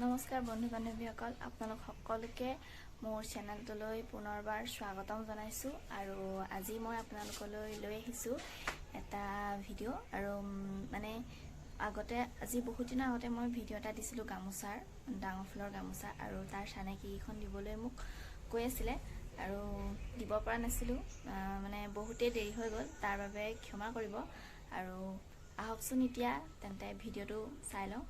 নমস্কাৰ বন্ধু বান্ধৱীসকল, আপোনালোক সকলোকে মোৰ চেনেলটোলৈ পুনৰবাৰ স্বাগতম জনাইছোঁ। আৰু আজি মই আপোনালোকলৈ লৈ আহিছোঁ এটা ভিডিঅ' আৰু মানে আগতে আজি বহুত দিনৰ আগতে মই ভিডিঅ' এটা দিছিলোঁ গামোচাৰ, ডাঙৰ ফুলৰ গামোচা, আৰু তাৰ চানেকিখন দিবলৈ মোক কৈ আছিলে আৰু দিব পৰা নাছিলোঁ। মানে বহুতেই দেৰি হৈ গ'ল, তাৰ বাবে ক্ষমা কৰিব। আৰু আহকচোন এতিয়া তেন্তে ভিডিঅ'টো চাই লওঁ।